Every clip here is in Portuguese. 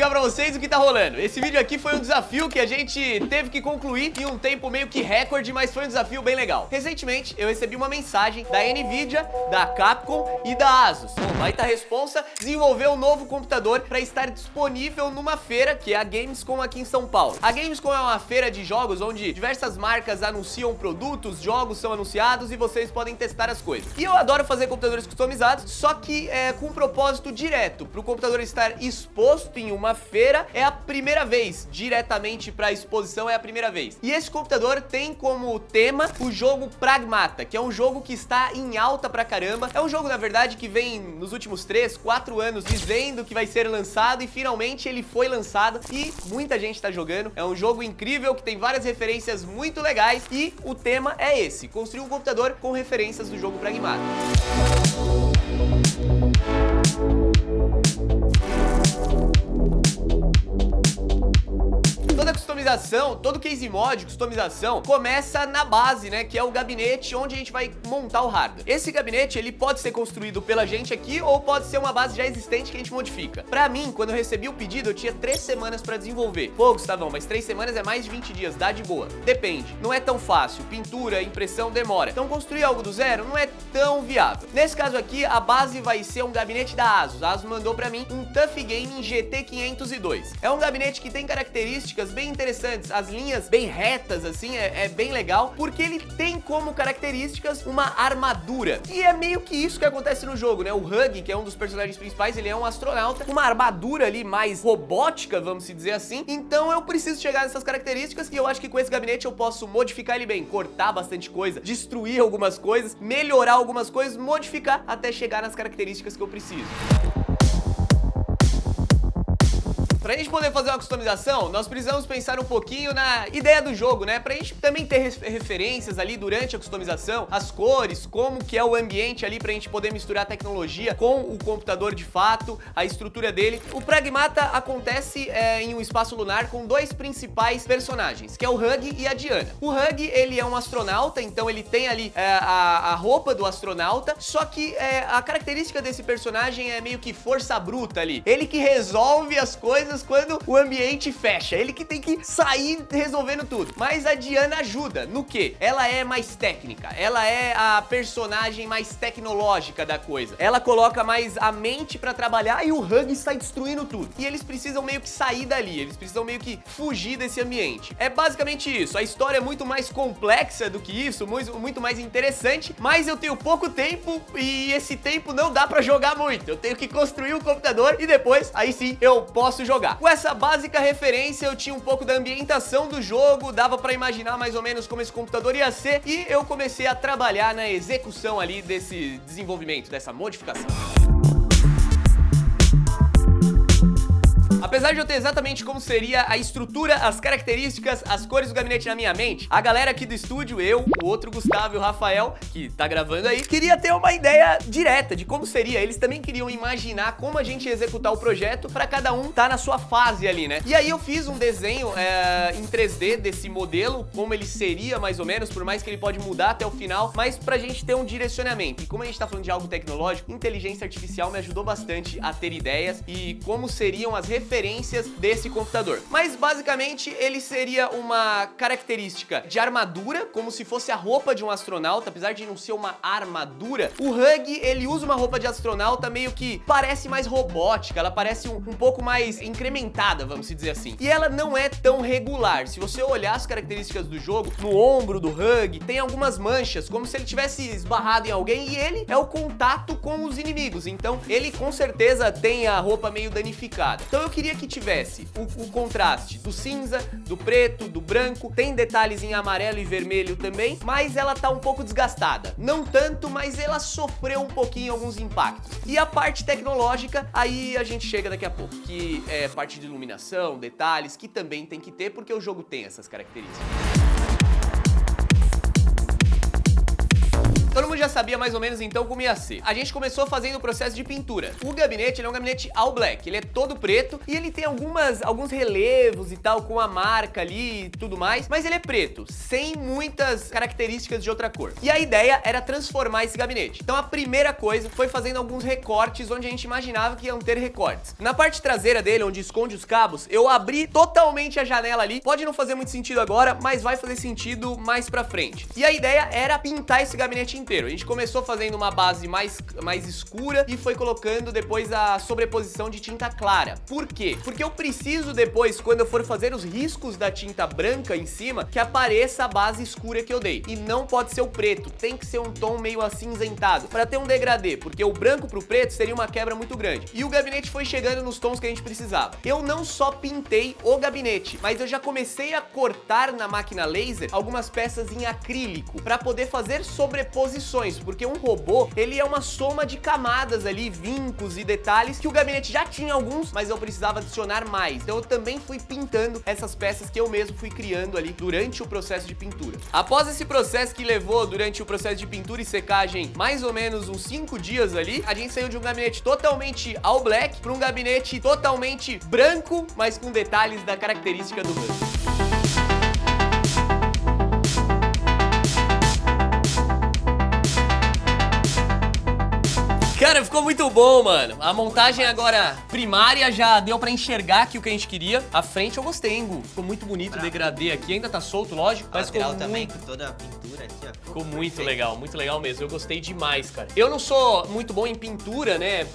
explicar pra vocês o que tá rolando. Esse vídeo aqui foi um desafio que a gente teve que concluir em um tempo meio que recorde, mas foi um desafio bem legal. Recentemente, eu recebi uma mensagem da Nvidia, da Capcom e da Asus. O baita responsa desenvolveu um novo computador para estar disponível numa feira, que é a Gamescom aqui em São Paulo. A Gamescom é uma feira de jogos onde diversas marcas anunciam produtos, jogos são anunciados e vocês podem testar as coisas. E eu adoro fazer computadores customizados, só que com um propósito direto, para o computador estar exposto em uma feira é a primeira vez, diretamente para a exposição é a primeira vez. E esse computador tem como tema o jogo Pragmata, que é um jogo que está em alta pra caramba. É um jogo, na verdade, que vem nos últimos 3, 4 anos dizendo que vai ser lançado e finalmente ele foi lançado e muita gente tá jogando. É um jogo incrível que tem várias referências muito legais e o tema é esse, construir um computador com referências do jogo Pragmata. Toda customização, todo case mod de customização começa na base, né, que é o gabinete onde a gente vai montar o hardware. Esse gabinete, ele pode ser construído pela gente aqui ou pode ser uma base já existente que a gente modifica. Pra mim, quando eu recebi o pedido, eu tinha 3 semanas pra desenvolver. Pô, Gustavão, mas 3 semanas é mais de 20 dias, dá de boa. Depende, não é tão fácil, pintura, impressão demora. Então construir algo do zero não é tão viável. Nesse caso aqui, a base vai ser um gabinete da Asus. A Asus mandou pra mim um TUF Gaming GT502. É um gabinete que tem características bem interessantes, as linhas bem retas, assim, é bem legal, porque ele tem como características uma armadura. E é meio que isso que acontece no jogo, né? O Hug, que é um dos personagens principais, ele é um astronauta, uma armadura ali mais robótica, vamos dizer assim. Então eu preciso chegar nessas características e eu acho que com esse gabinete eu posso modificar ele bem, cortar bastante coisa, destruir algumas coisas, melhorar algumas coisas, modificar até chegar nas características que eu preciso. Pra gente poder fazer uma customização, nós precisamos pensar um pouquinho na ideia do jogo, né? Pra gente também ter referências ali durante a customização, as cores, como que é o ambiente ali pra gente poder misturar a tecnologia com o computador de fato, a estrutura dele. O Pragmata acontece em um espaço lunar com 2 principais personagens, que é o Hug e a Diana. O Hug, ele é um astronauta, então ele tem ali a roupa do astronauta, só que a característica desse personagem é meio que força bruta ali. Ele que resolve as coisas quando o ambiente fecha, ele que tem que sair resolvendo tudo. Mas a Diana ajuda, no quê? Ela é mais técnica, ela é a personagem mais tecnológica da coisa. Ela coloca mais a mente pra trabalhar e o Hug está destruindo tudo. E eles precisam meio que sair dali, eles precisam meio que fugir desse ambiente. É basicamente isso, a história é muito mais complexa do que isso, muito mais interessante, mas eu tenho pouco tempo e esse tempo não dá pra jogar muito. Eu tenho que construir um computador e depois, aí sim, eu posso jogar. Com essa básica referência, eu tinha um pouco da ambientação do jogo, dava pra imaginar mais ou menos como esse computador ia ser e eu comecei a trabalhar na execução ali desse desenvolvimento, dessa modificação. Apesar de eu ter exatamente como seria a estrutura, as características, as cores do gabinete na minha mente, a galera aqui do estúdio, eu, o outro Gustavo e o Rafael, que tá gravando aí, queria ter uma ideia direta de como seria. Eles também queriam imaginar como a gente ia executar o projeto pra cada um tá na sua fase ali, né? E aí eu fiz um desenho em 3D desse modelo, como ele seria mais ou menos, por mais que ele pode mudar até o final, mas pra gente ter um direcionamento. E como a gente tá falando de algo tecnológico, inteligência artificial me ajudou bastante a ter ideias e como seriam as referências desse computador. Mas basicamente ele seria uma característica de armadura, como se fosse a roupa de um astronauta, apesar de não ser uma armadura. O Hug, ele usa uma roupa de astronauta meio que parece mais robótica, ela parece um pouco mais incrementada, vamos dizer assim. E ela não é tão regular. Se você olhar as características do jogo, no ombro do Hug, tem algumas manchas, como se ele tivesse esbarrado em alguém e ele é o contato com os inimigos. Então ele com certeza tem a roupa meio danificada. Então eu queria que tivesse o contraste do cinza, do preto, do branco, tem detalhes em amarelo e vermelho também, mas ela tá um pouco desgastada. Não tanto, mas ela sofreu um pouquinho alguns impactos. E a parte tecnológica, aí a gente chega daqui a pouco, que é parte de iluminação, detalhes, que também tem que ter, porque o jogo tem essas características. Então, no mundo já sabia mais ou menos então como ia ser. A gente começou fazendo o processo de pintura. O gabinete, ele é um gabinete all black, ele é todo preto e ele tem alguns relevos e tal, com a marca ali e tudo mais, mas ele é preto, sem muitas características de outra cor. E a ideia era transformar esse gabinete. Então a primeira coisa foi fazendo alguns recortes onde a gente imaginava que iam ter recortes. Na parte traseira dele, onde esconde os cabos, eu abri totalmente a janela ali. Pode não fazer muito sentido agora, mas vai fazer sentido mais pra frente. E a ideia era pintar esse gabinete inteiro. A gente começou fazendo uma base mais escura e foi colocando depois a sobreposição de tinta clara. Por quê? Porque eu preciso depois, quando eu for fazer os riscos da tinta branca em cima, que apareça a base escura que eu dei. E não pode ser o preto, tem que ser um tom meio acinzentado, para ter um degradê, porque o branco pro preto seria uma quebra muito grande. E o gabinete foi chegando nos tons que a gente precisava. Eu não só pintei o gabinete, mas eu já comecei a cortar na máquina laser algumas peças em acrílico, para poder fazer sobreposições, porque um robô, ele é uma soma de camadas ali, vincos e detalhes, que o gabinete já tinha alguns, mas eu precisava adicionar mais. Então eu também fui pintando essas peças que eu mesmo fui criando ali durante o processo de pintura. Após esse processo que levou durante o processo de pintura e secagem mais ou menos uns 5 dias ali, a gente saiu de um gabinete totalmente all black para um gabinete totalmente branco, mas com detalhes da característica do branco. Cara, ficou muito bom, mano. A montagem agora primária já deu pra enxergar aqui o que a gente queria. A frente eu gostei, hein, Gu? Ficou muito bonito o degradê aqui. Ainda tá solto, lógico, mas ficou também, muito... com toda a pintura aqui, ó. Ficou muito legal mesmo. Eu gostei demais, cara. Eu não sou muito bom em pintura, né?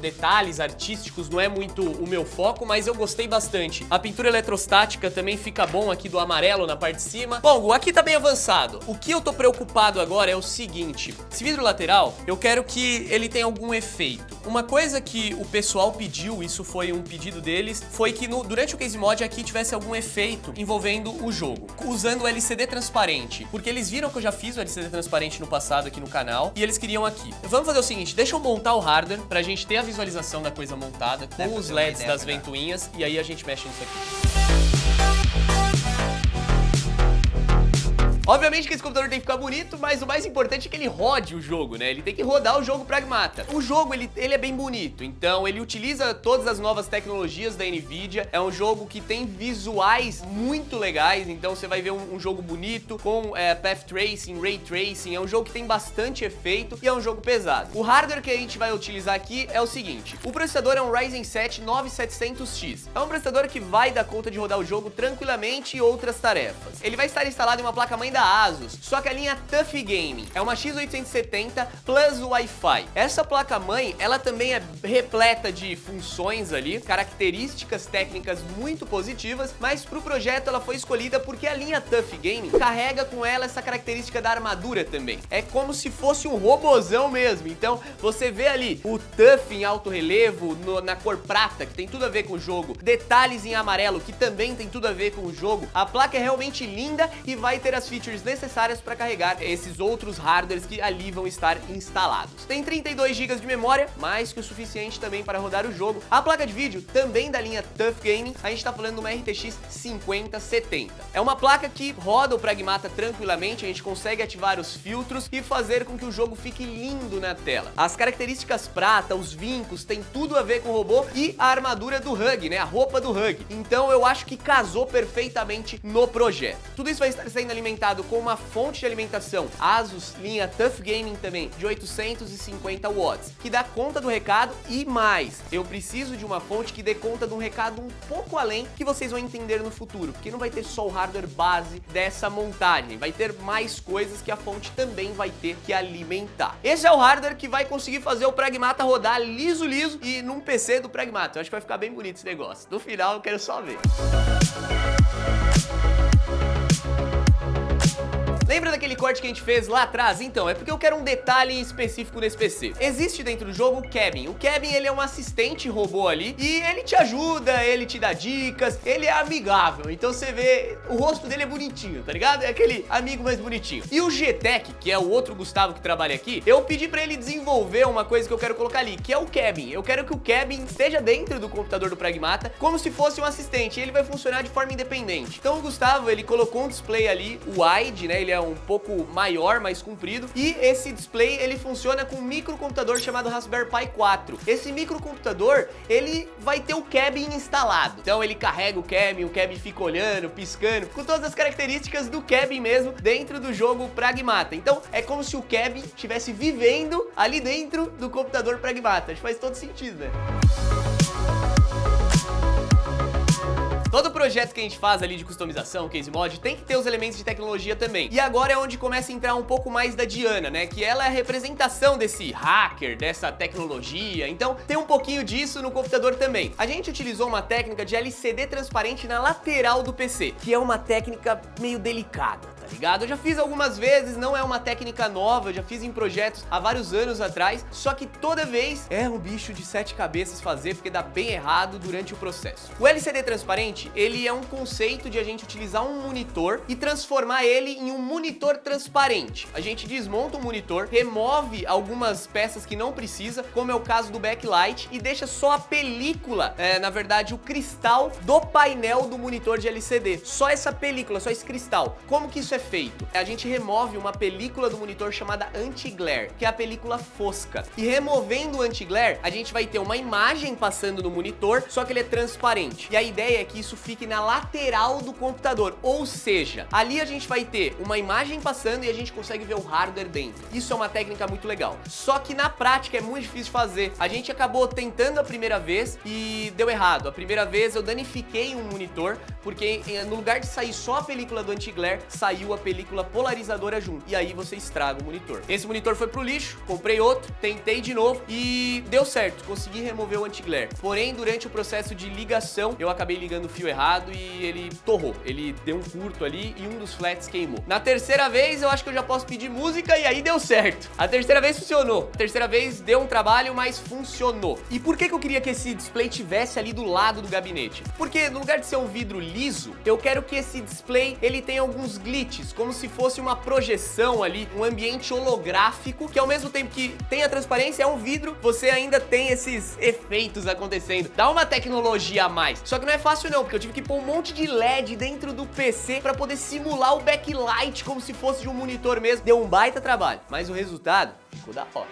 Detalhes artísticos não é muito o meu foco, mas eu gostei bastante. A pintura eletrostática também fica bom aqui do amarelo na parte de cima. Bom, Gu, aqui tá bem avançado. O que eu tô preocupado agora é o seguinte. Esse vidro lateral, eu quero que ele tenha algum efeito. Uma coisa que o pessoal pediu, isso foi um pedido deles, foi que durante o case mod aqui tivesse algum efeito envolvendo o jogo, usando o LCD transparente, porque eles viram que eu já fiz o LCD transparente no passado aqui no canal e eles queriam aqui. Vamos fazer o seguinte, deixa eu montar o hardware pra gente ter a visualização da coisa montada com os LEDs das ventoinhas e aí a gente mexe nisso aqui. Obviamente que esse computador tem que ficar bonito, mas o mais importante é que ele rode o jogo, né? Ele tem que rodar o jogo Pragmata. O jogo, ele é bem bonito, então ele utiliza todas as novas tecnologias da NVIDIA. É um jogo que tem visuais muito legais, então você vai ver um jogo bonito, com Path Tracing, Ray Tracing. É um jogo que tem bastante efeito e é um jogo pesado. O hardware que a gente vai utilizar aqui é o seguinte. O processador é um Ryzen 7 9700X. É um processador que vai dar conta de rodar o jogo tranquilamente e outras tarefas. Ele vai estar instalado em uma placa-mãe da Asus, só que a linha TUF Gaming é uma X870 Plus Wi-Fi. Essa placa-mãe, ela também é repleta de funções ali, características técnicas muito positivas, mas pro projeto ela foi escolhida porque a linha TUF Gaming carrega com ela essa característica da armadura também. É como se fosse um robozão mesmo, então você vê ali o TUF em alto relevo, na cor prata, que tem tudo a ver com o jogo, detalhes em amarelo, que também tem tudo a ver com o jogo. A placa é realmente linda e vai ter as features necessárias para carregar esses outros hardwares que ali vão estar instalados. Tem 32 GB de memória, mais que o suficiente também para rodar o jogo. A placa de vídeo, também da linha TUF Gaming, a gente está falando de uma RTX 5070. É uma placa que roda o Pragmata tranquilamente, a gente consegue ativar os filtros e fazer com que o jogo fique lindo na tela. As características prata, os vincos, tem tudo a ver com o robô e a armadura do Hug, né? A roupa do Hug. Então eu acho que casou perfeitamente no projeto. Tudo isso vai estar sendo alimentado com uma fonte de alimentação Asus linha TUF Gaming também de 850 watts, que dá conta do recado e mais. Eu preciso de uma fonte que dê conta de um recado um pouco além, que vocês vão entender no futuro, porque não vai ter só o hardware base dessa montagem, vai ter mais coisas que a fonte também vai ter que alimentar. Esse é o hardware que vai conseguir fazer o Pragmata rodar liso e num PC do Pragmata. Eu acho que vai ficar bem bonito esse negócio. No final eu quero só ver. Lembra daquele corte que a gente fez lá atrás? Então, é porque eu quero um detalhe específico nesse PC. Existe dentro do jogo o Kevin. O Kevin, ele é um assistente robô ali e ele te ajuda, ele te dá dicas, ele é amigável. Então você vê, o rosto dele é bonitinho, tá ligado? É aquele amigo mais bonitinho. E o G-Tech, que é o outro Gustavo que trabalha aqui, eu pedi pra ele desenvolver uma coisa que eu quero colocar ali, que é o Kevin. Eu quero que o Kevin esteja dentro do computador do Pragmata como se fosse um assistente. E ele vai funcionar de forma independente. Então o Gustavo, ele colocou um display ali, o wide, né? Ele é um pouco maior, mais comprido, e esse display ele funciona com um microcomputador chamado Raspberry Pi 4. Esse microcomputador, ele vai ter o Kevin instalado. Então ele carrega o Kevin fica olhando, piscando, com todas as características do Kevin mesmo dentro do jogo Pragmata. Então é como se o Kevin estivesse vivendo ali dentro do computador Pragmata. Acho que faz todo sentido, né? Todo projeto que a gente faz ali de customização, case mod, tem que ter os elementos de tecnologia também. E agora é onde começa a entrar um pouco mais da Diana, né? Que ela é a representação desse hacker, dessa tecnologia. Então tem um pouquinho disso no computador também. A gente utilizou uma técnica de LCD transparente na lateral do PC, que é uma técnica meio delicada, tá ligado? Eu já fiz algumas vezes, não é uma técnica nova, eu já fiz em projetos há vários anos atrás, só que toda vez é um bicho de 7 cabeças fazer, porque dá bem errado durante o processo. O LCD transparente, ele é um conceito de a gente utilizar um monitor e transformar ele em um monitor transparente. A gente desmonta o monitor, remove algumas peças que não precisa, como é o caso do backlight, e deixa só a película, na verdade o cristal do painel do monitor de LCD. Só essa película, só esse cristal. Como que isso é feito? A gente remove uma película do monitor chamada anti-glare, que é a película fosca. E removendo o anti-glare, a gente vai ter uma imagem passando no monitor, só que ele é transparente. E a ideia é que isso fique na lateral do computador, ou seja, ali a gente vai ter uma imagem passando e a gente consegue ver o hardware dentro. Isso é uma técnica muito legal. Só que na prática é muito difícil de fazer. A gente acabou tentando a primeira vez e deu errado. A primeira vez eu danifiquei um monitor, porque no lugar de sair só a película do anti-glare, saiu a película polarizadora junto. E aí você estraga o monitor. Esse monitor foi pro lixo, comprei outro, tentei de novo e deu certo. Consegui remover o anti-glare. Porém, durante o processo de ligação, eu acabei ligando o fio errado e ele torrou. Ele deu um curto ali e um dos flats queimou. Na terceira vez, eu acho que eu já posso pedir música e aí deu certo. A terceira vez funcionou. A terceira vez deu um trabalho, mas funcionou. E por que eu queria que esse display tivesse ali do lado do gabinete? Porque no lugar de ser um vidro liso, eu quero que esse display, ele tenha alguns glitches, como se fosse uma projeção ali, um ambiente holográfico, que ao mesmo tempo que tem a transparência, é um vidro, você ainda tem esses efeitos acontecendo. Dá uma tecnologia a mais. Só que não é fácil não, porque eu tive que pôr um monte de LED dentro do PC pra poder simular o backlight como se fosse de um monitor mesmo. Deu um baita trabalho, mas o resultado ficou da hora.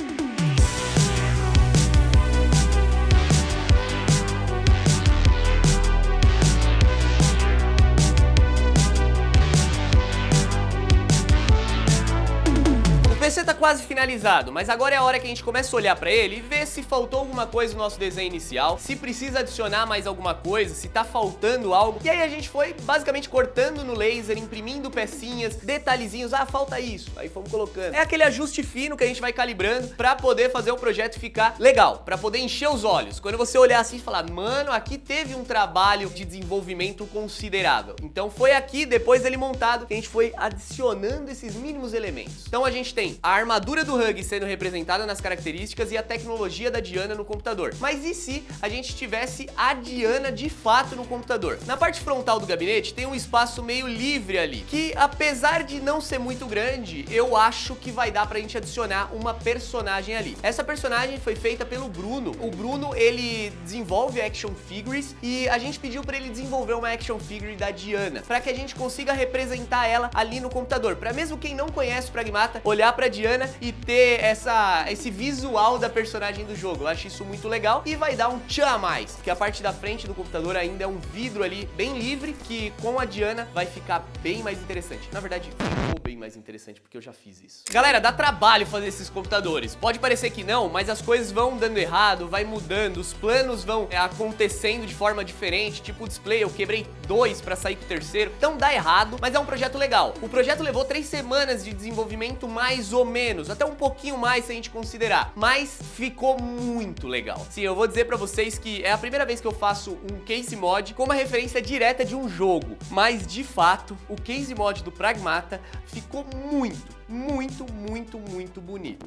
O PC tá quase finalizado, mas agora é a hora que a gente começa a olhar pra ele e ver se faltou alguma coisa no nosso desenho inicial, se precisa adicionar mais alguma coisa, se tá faltando algo. E aí a gente foi basicamente cortando no laser, imprimindo pecinhas, detalhezinhos, falta isso. Aí fomos colocando. É aquele ajuste fino que a gente vai calibrando pra poder fazer o projeto ficar legal, pra poder encher os olhos. Quando você olhar assim e falar, mano, aqui teve um trabalho de desenvolvimento considerável. Então foi aqui, depois dele montado, que a gente foi adicionando esses mínimos elementos. Então a gente tem a armadura do Hug sendo representada nas características e a tecnologia da Diana no computador. Mas e se a gente tivesse a Diana de fato no computador? Na parte frontal do gabinete tem um espaço meio livre ali, que apesar de não ser muito grande, eu acho que vai dar pra gente adicionar uma personagem ali. Essa personagem foi feita pelo Bruno. O Bruno, ele desenvolve action figures e a gente pediu pra ele desenvolver uma action figure da Diana, pra que a gente consiga representar ela ali no computador, pra mesmo quem não conhece o Pragmata olhar pra Diana e ter esse visual da personagem do jogo. Eu acho isso muito legal e vai dar um tchan a mais, porque a parte da frente do computador ainda é um vidro ali bem livre, que com a Diana vai ficar bem mais interessante. Na verdade, ficou bem mais interessante, porque eu já fiz isso. Galera, dá trabalho fazer esses computadores. Pode parecer que não, mas as coisas vão dando errado, vai mudando, os planos vão acontecendo de forma diferente, tipo o display, eu quebrei 2 pra sair com o terceiro, então dá errado, mas é um projeto legal. O projeto levou 3 semanas de desenvolvimento mais ou menos, até um pouquinho mais se a gente considerar, mas ficou muito legal. Sim, eu vou dizer pra vocês que é a primeira vez que eu faço um case mod com uma referência direta de um jogo, mas de fato, o case mod do Pragmata ficou muito bonito.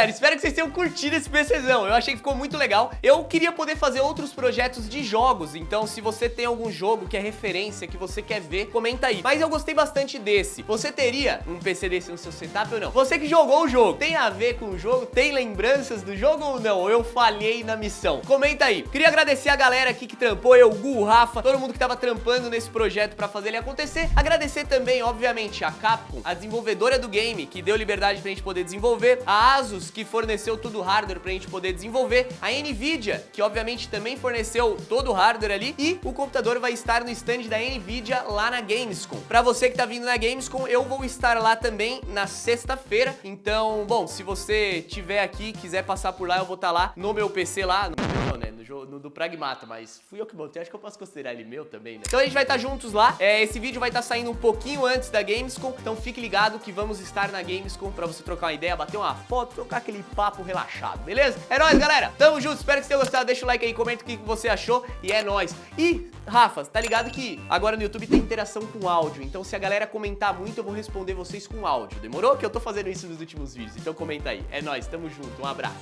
galera, espero que vocês tenham curtido esse PCzão. Eu achei que ficou muito legal. Eu queria poder fazer outros projetos de jogos, então se você tem algum jogo que é referência, que você quer ver, comenta aí. Mas eu gostei bastante desse. Você teria um PC desse no seu setup ou não? Você que jogou o jogo, tem a ver com o jogo? Tem lembranças do jogo ou não? Ou eu falhei na missão? Comenta aí. Queria agradecer a galera aqui que trampou, eu, o Gu, o Rafa, todo mundo que tava trampando nesse projeto pra fazer ele acontecer. Agradecer também, obviamente, a Capcom, a desenvolvedora do game, que deu liberdade pra gente poder desenvolver, a Asus, que forneceu todo o hardware pra gente poder desenvolver, a Nvidia, que obviamente também forneceu todo o hardware ali, e o computador vai estar no stand da Nvidia lá na Gamescom. Pra você que tá vindo na Gamescom, eu vou estar lá também na sexta-feira. Então, bom, se você tiver aqui, quiser passar por lá, eu vou estar lá no meu PC lá, no meu não, né, no do Pragmata, mas fui eu que montei, acho que eu posso considerar ele meu também, né? Então a gente vai estar juntos lá, esse vídeo vai estar saindo um pouquinho antes da Gamescom, então fique ligado que vamos estar na Gamescom pra você trocar uma ideia, bater uma foto, trocar aquele papo relaxado, beleza? É nóis, galera, tamo junto, espero que você tenha gostado, deixa o like aí, comenta o que você achou e é nóis. E, Rafa, tá ligado que agora no YouTube tem interação com áudio, então se a galera comentar muito eu vou responder vocês com áudio, demorou? Que eu tô fazendo isso nos últimos vídeos, então comenta aí, é nóis, tamo junto, um abraço.